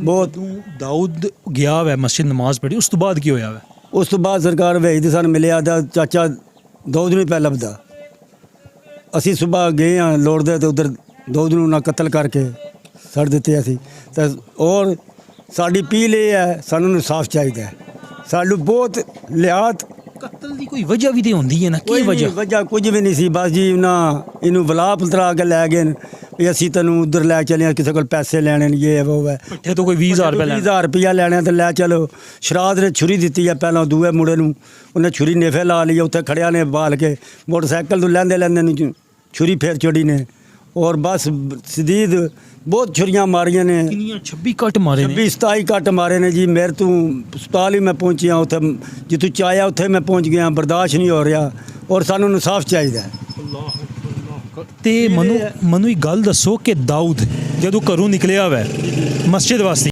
ਬਹੁਤ। ਦਾਊਦ ਗਿਆ ਵੈ ਮਸਜਿਦ ਨਮਾਜ਼ ਪੜ੍ਹੀ, ਉਸ ਤੋਂ ਬਾਅਦ ਕੀ ਹੋਇਆ ਵੈ? ਉਸ ਤੋਂ ਬਾਅਦ ਸਰਕਾਰ ਵੇਖਦੀ ਸਾਨੂੰ ਮਿਲਿਆ ਤਾਂ ਚਾਚਾ ਦਾਊਦ ਨੂੰ ਹੀ ਪੈ ਲੱਭਦਾ। ਅਸੀਂ ਸਵੇਰ ਗਏ ਹਾਂ ਲੋੜਦੇ ਤੇ ਉਧਰ ਦਾਊਦ ਨੂੰ ਨਾ ਕਤਲ ਕਰਕੇ ਛੱਡ ਦਿੱਤੇ ਅਸੀਂ। ਤਾਂ ਔਰ ਸਾਡੀ ਅਪੀਲ ਇਹ ਹੈ, ਸਾਨੂੰ ਇਨਸਾਫ ਚਾਹੀਦਾ ਹੈ। ਸਾਨੂੰ ਬਹੁਤ ਲਿਆਤ ਕਤਲ ਦੀ ਕੋਈ ਵਜ੍ਹਾ ਵੀ ਤੇ ਹੁੰਦੀ ਹੈ ਨਾ, ਕੀ ਵਜ੍ਹਾ ਕੁਝ ਵੀ ਨਹੀਂ ਸੀ। ਬਸ ਜੀ ਨਾ ਇਹਨੂੰ ਬਲਾ ਪਲਤਰਾ ਕੇ ਲੈ ਗਏ ਵੀ ਅਸੀਂ ਤੈਨੂੰ ਉਧਰ ਲੈ ਚੱਲੇ ਹਾਂ, ਕਿਸੇ ਕੋਲ ਪੈਸੇ ਲੈਣੇ ਨੇ, ਇਹ ਉਹ ਹੈ। ਪੱਠੇ ਤੋਂ ਕੋਈ 20,000 ਰੁਪਏ ਲੈਣਾ, 20,000 ਰੁਪਇਆ ਲੈਣਾ ਤੇ ਲੈ ਚਲੋ। ਸ਼ਰਾਧ ਨੇ ਛੁਰੀ ਦਿੱਤੀ ਆ ਪਹਿਲਾਂ ਦੂਏ ਮੁੰਡੇ ਨੂੰ, ਉਹਨੇ ਛੁਰੀ ਨੇਫੇ ਲਾ ਲਈ, ਉੱਥੇ ਖੜਿਆ ਨੇ ਬਾਲ ਕੇ ਮੋਟਰਸਾਈਕਲ ਤੋਂ ਲੈਂਦੇ ਨੂੰ ਛੁਰੀ ਫੇਰ ਚੋੜੀ ਨੇ। ਔਰ ਬਸ ਸਦੀਦ ਬਹੁਤ ਛੁਰੀਆਂ ਮਾਰੀਆਂ ਨੇ। ਕਿੰਨੀਆਂ 26 ਕੱਟ ਮਾਰੇ ਨੇ, 27 ਕੱਟ ਮਾਰੇ ਨੇ ਜੀ। ਮੇਰੇ ਤੋਂ ਹਸਪਤਾਲ ਹੀ ਮੈਂ ਪਹੁੰਚਿਆ, ਉੱਥੇ ਜਿੱਥੋਂ ਚਾਹਿਆ ਉੱਥੇ ਮੈਂ ਪਹੁੰਚ ਗਿਆ। ਬਰਦਾਸ਼ਤ ਨਹੀਂ ਹੋ ਰਿਹਾ ਔਰ ਸਾਨੂੰ ਇਨਸਾਫ ਚਾਹੀਦਾ। ਤੇ ਮੈਨੂੰ ਇੱਕ ਗੱਲ ਦੱਸੋ ਕਿ ਦਾਊਦ ਜਦੋਂ ਘਰੋਂ ਨਿਕਲਿਆ ਵੈ ਮਸਜਿਦ ਵਾਸਤੇ